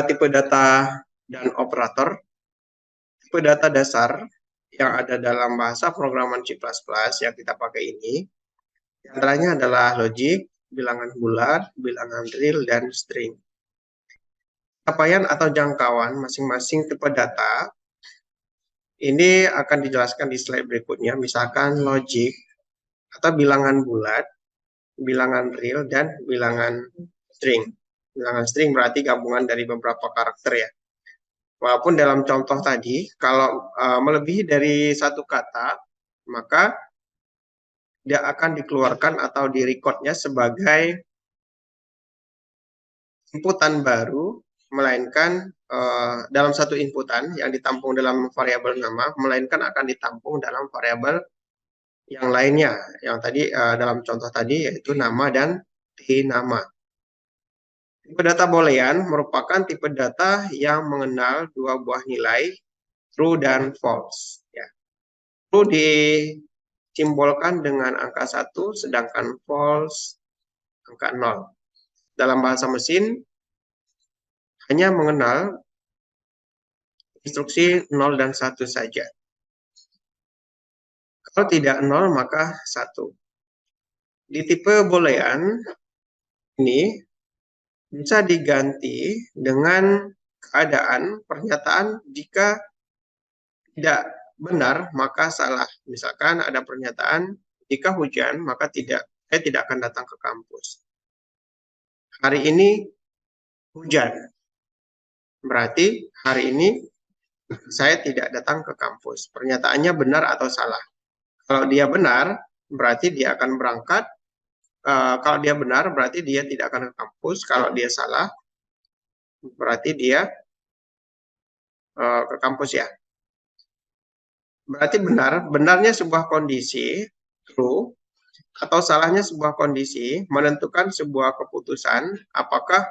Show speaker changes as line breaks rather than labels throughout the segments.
tipe data dan operator. Tipe data dasar yang ada dalam bahasa programan C++ yang kita pakai ini, antaranya adalah logic, bilangan bulat, bilangan real, dan string. Capaian atau jangkauan masing-masing tipe data ini akan dijelaskan di slide berikutnya, misalkan logic atau bilangan bulat, bilangan real, dan bilangan string. Bilangan string berarti gabungan dari beberapa karakter ya. Walaupun dalam contoh tadi, kalau melebihi dari satu kata, maka dia akan dikeluarkan atau direcordnya sebagai inputan baru, melainkan dalam satu inputan yang ditampung dalam variabel nama, melainkan akan ditampung dalam variabel yang lainnya. Yang tadi dalam contoh tadi yaitu nama dan nama. Tipe data boolean merupakan tipe data yang mengenal dua buah nilai, true dan false. Ya. True disimbolkan dengan angka 1, sedangkan false angka 0. Dalam bahasa mesin, hanya mengenal instruksi 0 dan 1 saja. Kalau tidak 0, maka 1. Di tipe boolean ini bisa diganti dengan keadaan pernyataan jika tidak benar, maka salah. Misalkan ada pernyataan, jika hujan, maka saya tidak akan datang ke kampus. Hari ini hujan. Berarti hari ini saya tidak datang ke kampus. Pernyataannya benar atau salah. Kalau dia benar, berarti dia akan berangkat. Kalau dia benar, berarti dia tidak akan ke kampus. Kalau dia salah, berarti dia ke kampus ya. Berarti benarnya sebuah kondisi, true, atau salahnya sebuah kondisi menentukan sebuah keputusan apakah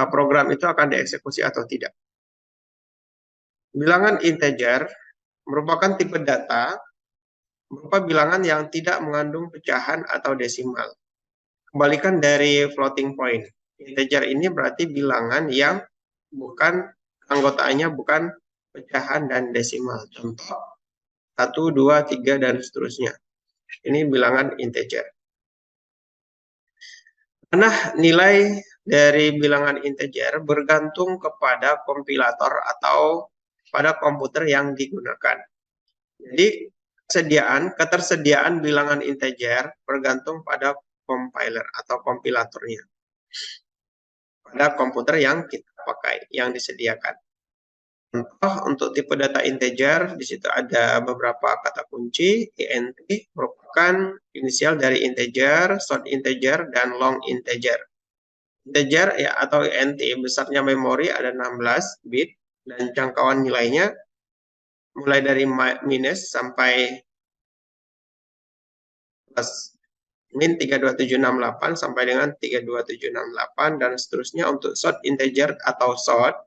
program itu akan dieksekusi atau tidak. Bilangan integer merupakan tipe data berupa bilangan yang tidak mengandung pecahan atau desimal. Kebalikan dari floating point. Integer ini berarti bilangan yang bukan anggotaannya bukan pecahan dan desimal. Contoh 1, 2, 3, dan seterusnya. Ini bilangan integer. Nah, nilai dari bilangan integer bergantung kepada kompilator atau pada komputer yang digunakan. Jadi, ketersediaan bilangan integer bergantung pada compiler atau kompilatornya. Pada komputer yang kita pakai, yang disediakan. Contoh untuk tipe data integer, di situ ada beberapa kata kunci. int merupakan inisial dari integer, short integer, dan long integer. Integer ya atau int besarnya memori ada 16 bit dan jangkauan nilainya mulai dari minus sampai plus. Min 32768 sampai dengan 32768 dan seterusnya. Untuk short integer atau short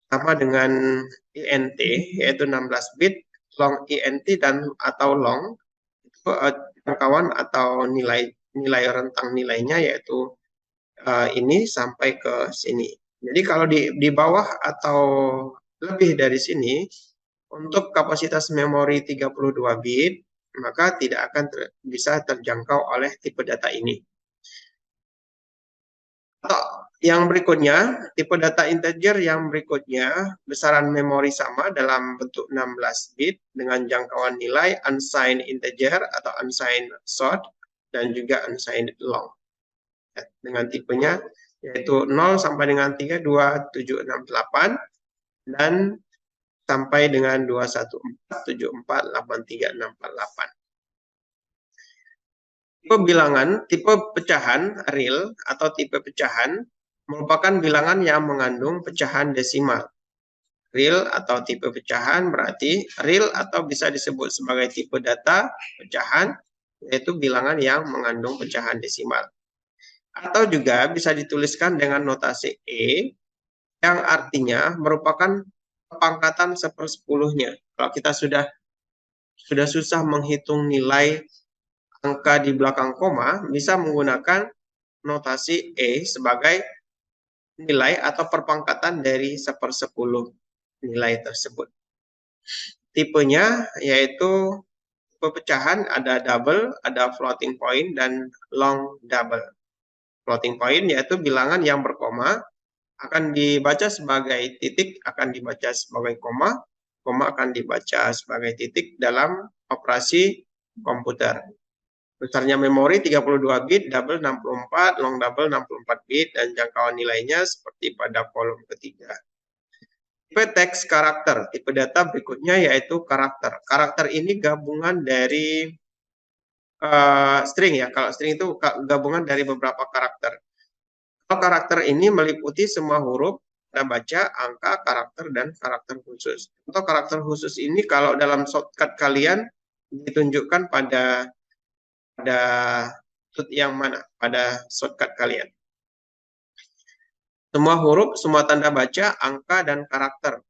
sama dengan int yaitu 16 bit, long int dan atau long itu jangkauan atau nilai rentang nilainya yaitu ini sampai ke sini. Jadi kalau di bawah atau lebih dari sini untuk kapasitas memori 32 bit maka tidak akan bisa terjangkau oleh tipe data ini. Yang berikutnya, tipe data integer yang berikutnya, besaran memori sama dalam bentuk 16 bit dengan jangkauan nilai unsigned integer atau unsigned short dan juga unsigned long. Dengan tipenya yaitu 0 sampai dengan 32768 dan sampai dengan 214748368. Tipe bilangan, tipe pecahan real atau tipe pecahan merupakan bilangan yang mengandung pecahan desimal. Real atau tipe pecahan berarti real atau bisa disebut sebagai tipe data pecahan, yaitu bilangan yang mengandung pecahan desimal. Atau juga bisa dituliskan dengan notasi E, yang artinya merupakan pangkatan 1/10-nya. Kalau kita sudah susah menghitung nilai angka di belakang koma, bisa menggunakan notasi E sebagai nilai atau perpangkatan dari 1/10 nilai tersebut. Tipenya yaitu tipe pecahan ada double, ada floating point, dan long double. Floating point yaitu bilangan yang berkoma, akan dibaca sebagai titik, akan dibaca sebagai koma, koma akan dibaca sebagai titik dalam operasi komputer. Besarnya memori 32 bit, double 64, long double 64 bit, dan jangkauan nilainya seperti pada kolom ketiga. Tipe teks karakter, tipe data berikutnya yaitu karakter. Karakter ini gabungan dari string ya. Kalau string itu gabungan dari beberapa karakter. Kalau karakter ini meliputi semua huruf, tanda baca, angka, karakter, dan karakter khusus. Untuk karakter khusus ini kalau dalam shortcut kalian ditunjukkan pada yang mana? Pada shortcut kalian. Semua huruf, semua tanda baca, angka, dan karakter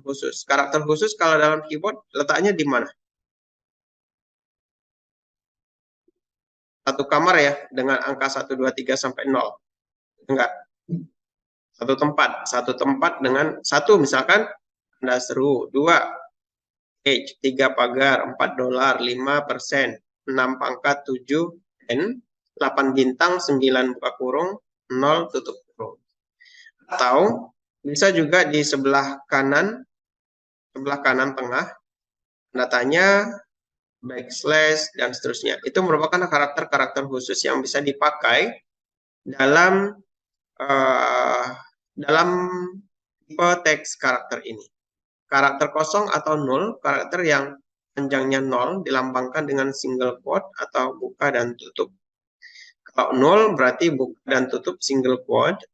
khusus. Karakter khusus kalau dalam keyboard letaknya di mana? Satu kamar ya, dengan angka 1, 2, 3 sampai 0. Enggak. Satu tempat dengan satu, misalkan tanda seru, 2 H, 3 pagar, 4 dolar, 5%, 6 pangkat, 7 N, 8 bintang, 9 buka kurung, 0 tutup kurung. Atau bisa juga di sebelah kanan tengah, tanda tanya, backslash, dan seterusnya. Itu merupakan karakter-karakter khusus yang bisa dipakai dalam tipe teks karakter ini. Karakter kosong atau nol, karakter yang panjangnya 0 dilambangkan dengan single quote atau buka dan tutup. Kalau 0 berarti buka dan tutup single quote,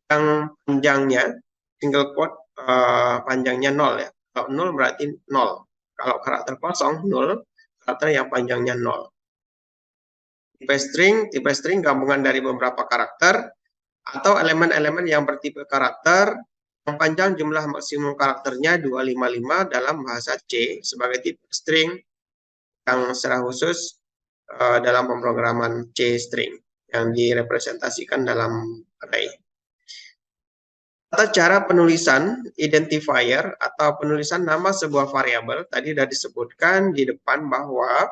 yang panjangnya single quote panjangnya 0 ya. Kalau 0 berarti 0. Kalau karakter kosong 0, karakter yang panjangnya 0. Tipe string gabungan dari beberapa karakter atau elemen-elemen yang bertipe karakter yang panjang jumlah maksimum karakternya 255 dalam bahasa C sebagai tipe string yang secara khusus dalam pemrograman C string yang direpresentasikan dalam array. Tata cara penulisan identifier atau penulisan nama sebuah variabel tadi sudah disebutkan di depan bahwa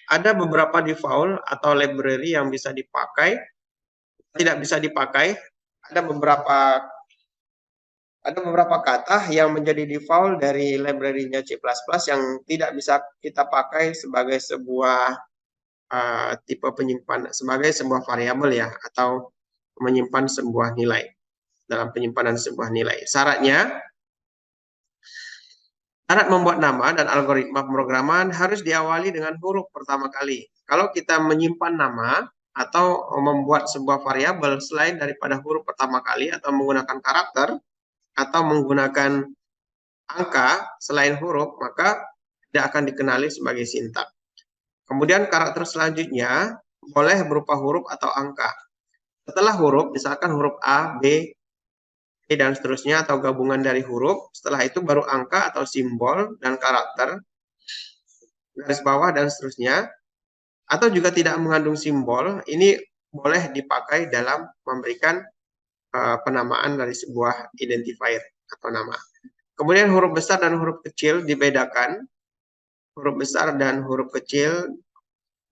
ada beberapa default atau library yang bisa dipakai, tidak bisa dipakai. Ada beberapa kata yang menjadi default dari library-nya C++ yang tidak bisa kita pakai sebagai sebuah tipe penyimpanan, sebagai sebuah variabel ya, atau menyimpan sebuah nilai dalam penyimpanan sebuah nilai. Syarat membuat nama dan algoritma pemrograman harus diawali dengan huruf pertama kali. Kalau kita menyimpan nama atau membuat sebuah variabel selain daripada huruf pertama kali atau menggunakan karakter atau menggunakan angka selain huruf, maka tidak akan dikenali sebagai sintak. Kemudian karakter selanjutnya boleh berupa huruf atau angka. Setelah huruf, misalkan huruf A, B, E, dan seterusnya, atau gabungan dari huruf, setelah itu baru angka atau simbol dan karakter, garis bawah, dan seterusnya. Atau juga tidak mengandung simbol, ini boleh dipakai dalam memberikan penamaan dari sebuah identifier atau nama. Kemudian huruf besar dan huruf kecil dibedakan. Huruf besar dan huruf kecil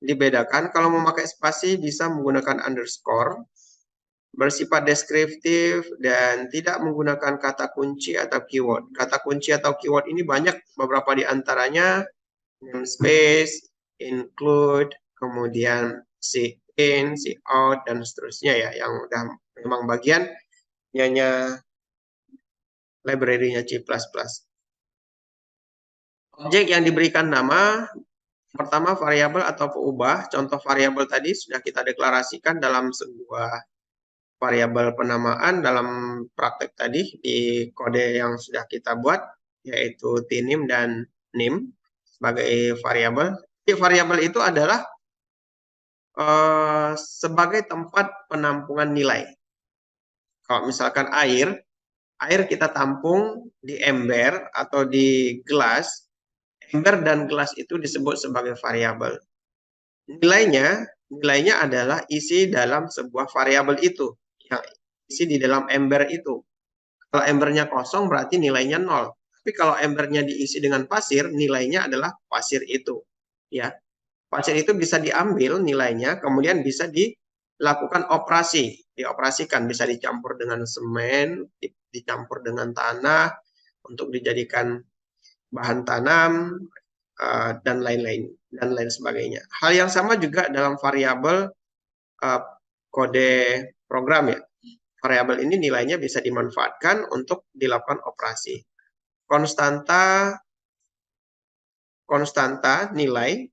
dibedakan. Kalau memakai spasi bisa menggunakan underscore, bersifat deskriptif, dan tidak menggunakan kata kunci atau keyword. Kata kunci atau keyword ini banyak, beberapa di antaranya namespace, include, kemudian in, out, dan seterusnya ya, yang udah memang bagian library-nya C++. Objek yang diberikan nama, pertama variabel atau peubah. Contoh variabel tadi sudah kita deklarasikan dalam sebuah variabel penamaan dalam praktek tadi di kode yang sudah kita buat, yaitu tnim dan nim sebagai variabel. Jadi variabel itu adalah sebagai tempat penampungan nilai. Kalau misalkan air kita tampung di ember atau di gelas. Ember dan gelas itu disebut sebagai variabel. Nilainya adalah isi dalam sebuah variabel itu. isi di dalam ember itu. Kalau embernya kosong berarti nilainya 0. Tapi kalau embernya diisi dengan pasir, nilainya adalah pasir itu. Ya, pasir itu bisa diambil nilainya, kemudian bisa dilakukan operasi, dioperasikan, bisa dicampur dengan semen, dicampur dengan tanah untuk dijadikan bahan tanam dan lain-lain dan lain sebagainya. Hal yang sama juga dalam variabel kode program ya. Variabel ini nilainya bisa dimanfaatkan untuk dilakukan operasi. Konstanta nilai,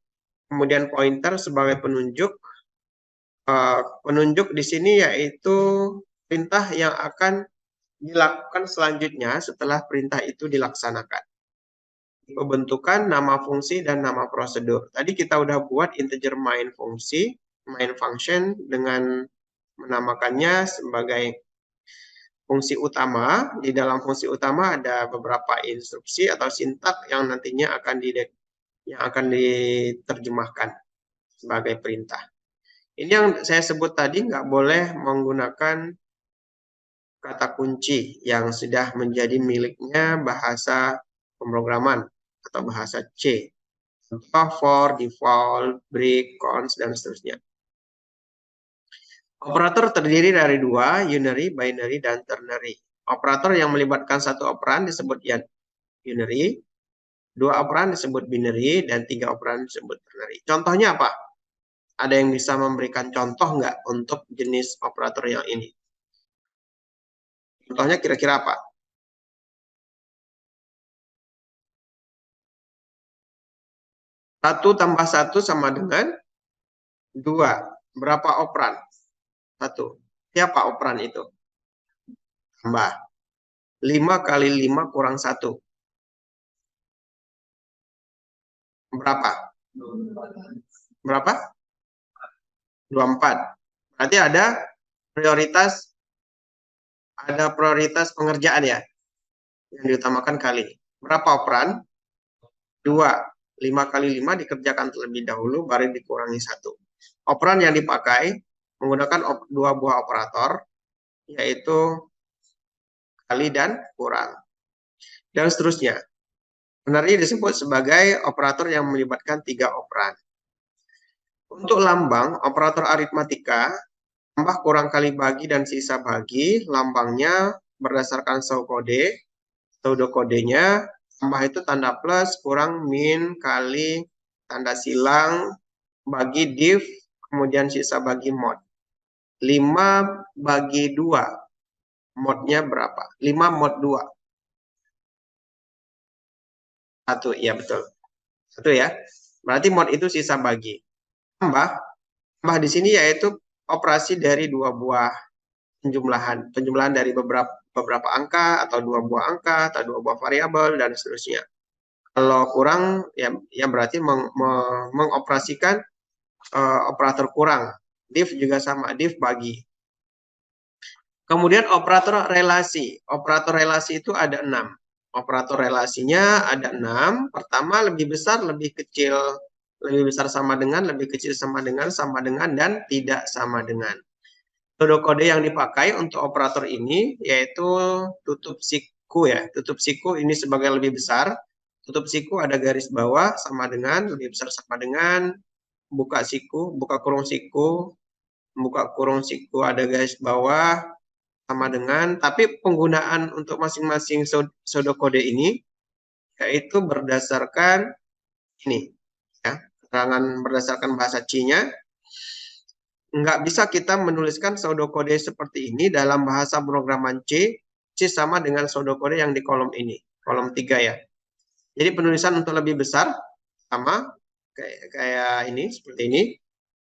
kemudian pointer sebagai penunjuk. Penunjuk di sini yaitu perintah yang akan dilakukan selanjutnya setelah perintah itu dilaksanakan. Pembentukan nama fungsi dan nama prosedur. Tadi kita udah buat integer main fungsi, main function dengan menamakannya sebagai fungsi utama. Di dalam fungsi utama ada beberapa instruksi atau sintak yang nantinya akan diterjemahkan sebagai perintah. Ini yang saya sebut tadi nggak boleh menggunakan kata kunci yang sudah menjadi miliknya bahasa pemrograman atau bahasa C. Contoh for, default, break, cons, dan seterusnya. Operator terdiri dari dua, unary, binary, dan ternary. Operator yang melibatkan satu operan disebut unary, dua operan disebut binary, dan tiga operan disebut ternary. Contohnya apa? Ada yang bisa memberikan contoh nggak untuk jenis operator yang ini? Contohnya kira-kira apa? 1 tambah 1 sama dengan 2. Berapa operan? 1. Siapa operan itu? Tambah. 5 kali 5 kurang 1. Berapa? Berapa? 24. Berarti ada prioritas pengerjaan ya, yang diutamakan kali. Berapa operan? 2. 5 kali 5 dikerjakan terlebih dahulu, baru dikurangi 1. Operan yang dipakai menggunakan dua buah operator, yaitu kali dan kurang. Dan seterusnya. Ternary disebut sebagai operator yang melibatkan 3 operan. Untuk lambang, operator aritmatika, tambah kurang kali bagi dan sisa bagi, lambangnya berdasarkan pseudokodenya, tambah itu tanda plus, kurang, min, kali, tanda silang, bagi div, kemudian sisa bagi mod. 5 bagi 2, modnya berapa? 5 mod 2. 1, iya betul. 1 ya. Berarti mod itu sisa bagi. Tambah di sini yaitu operasi dari dua buah penjumlahan dari beberapa angka atau dua buah angka atau dua buah variabel dan seterusnya. Kalau kurang ya berarti mengoperasikan operator kurang. Div juga sama, div bagi. Kemudian operator relasi. Operator relasi itu ada 6. Operator relasinya ada 6. Pertama lebih besar, lebih kecil, lebih besar sama dengan, lebih kecil sama dengan, dan tidak sama dengan. Kode yang dipakai untuk operator ini yaitu tutup siku ya. Tutup siku ini sebagai lebih besar. Tutup siku ada garis bawah sama dengan, lebih besar sama dengan, buka siku, buka kurung siku ada garis bawah sama dengan, tapi penggunaan untuk masing-masing pseudokode ini yaitu berdasarkan ini ya, keterangan berdasarkan bahasa C-nya. Nggak bisa kita menuliskan pseudokode seperti ini dalam bahasa pemrograman C. C sama dengan pseudokode yang di kolom ini, kolom 3 ya. Jadi penulisan untuk lebih besar sama kayak ini, seperti ini.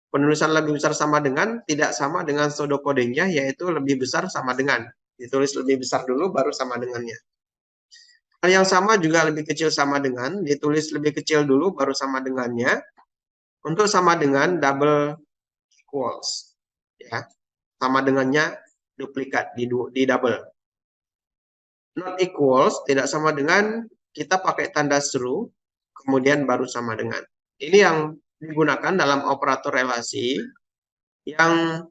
Penulisan lebih besar sama dengan, tidak sama dengan pseudokodenya, yaitu lebih besar sama dengan. Ditulis lebih besar dulu, baru sama dengannya. Hal yang sama juga lebih kecil sama dengan, ditulis lebih kecil dulu, baru sama dengannya. Untuk sama dengan double equals, ya, sama dengannya duplikat di double. Not equals tidak sama dengan, kita pakai tanda seru, kemudian baru sama dengan. Ini yang digunakan dalam operator relasi yang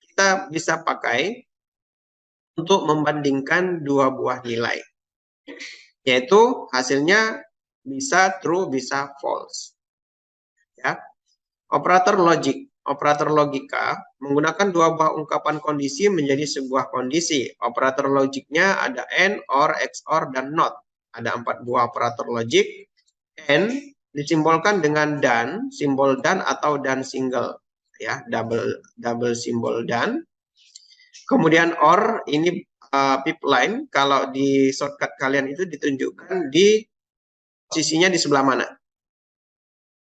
kita bisa pakai untuk membandingkan dua buah nilai. Yaitu hasilnya bisa true, bisa false. Ya. Operator logic, operator logika menggunakan dua buah ungkapan kondisi menjadi sebuah kondisi. Operator logiknya ada AND, OR, XOR, dan NOT. Ada 4 buah operator logik. AND disimbolkan dengan dan, simbol dan atau dan single, ya, double simbol dan. Kemudian OR ini pip line, kalau di shortcut kalian itu ditunjukkan di posisinya di sebelah mana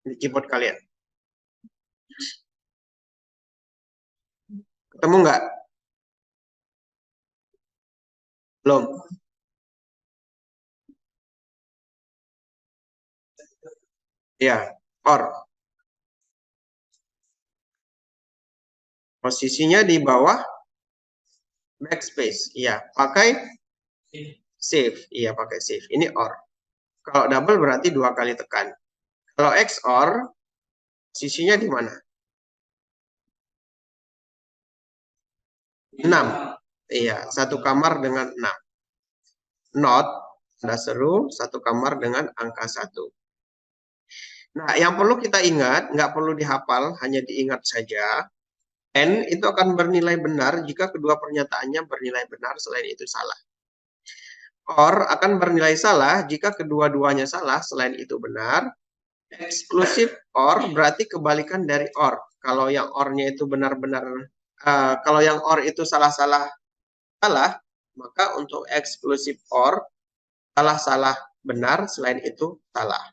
di keyboard kalian. Ketemu nggak? Belum. Ya, OR. Posisinya di bawah backspace. Iya, pakai save. Iya, pakai save. Ini OR. Kalau double berarti 2 kali tekan. Kalau XOR, posisinya di mana? 6. Iya, satu kamar dengan 6. Not, tanda seru, satu kamar dengan angka 1. Nah, yang perlu kita ingat, nggak perlu dihafal, hanya diingat saja. N itu akan bernilai benar jika kedua pernyataannya bernilai benar, selain itu salah. OR akan bernilai salah jika kedua-duanya salah, selain itu benar. Eksklusif OR berarti kebalikan dari OR. Kalau yang OR-nya itu benar-benar, kalau yang OR itu salah-salah, maka untuk eksklusif OR, salah-salah benar, selain itu salah.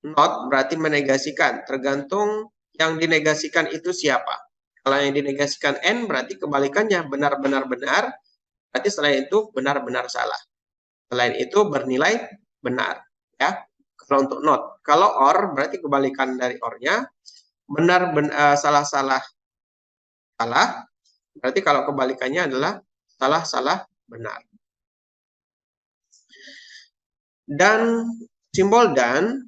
Not berarti menegasikan, tergantung yang dinegasikan itu siapa. Kalau yang dinegasikan N berarti kebalikannya benar-benar benar, berarti selain itu benar-benar salah. Selain itu bernilai benar, ya. Kalau untuk not, kalau or berarti kebalikan dari or-nya, benar salah-salah salah, berarti kalau kebalikannya adalah salah-salah benar. Dan simbol dan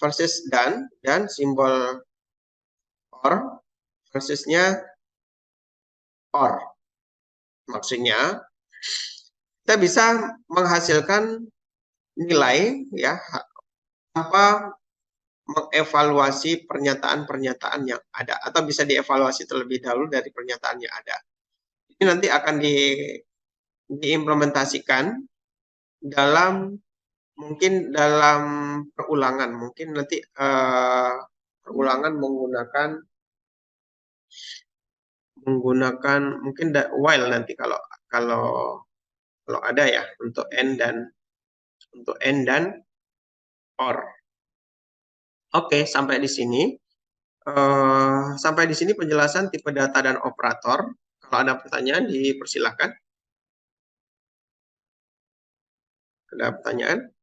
versus dan simbol or versusnya or. Maksudnya kita bisa menghasilkan nilai, ya, tanpa mengevaluasi pernyataan-pernyataan yang ada, atau bisa dievaluasi terlebih dahulu dari pernyataan yang ada. Ini nanti akan diimplementasikan dalam mungkin dalam perulangan, mungkin nanti perulangan menggunakan mungkin while nanti kalau ada ya untuk n dan or. Oke, sampai di sini. Sampai di sini penjelasan tipe data dan operator. Kalau ada pertanyaan, dipersilakan. Ada pertanyaan?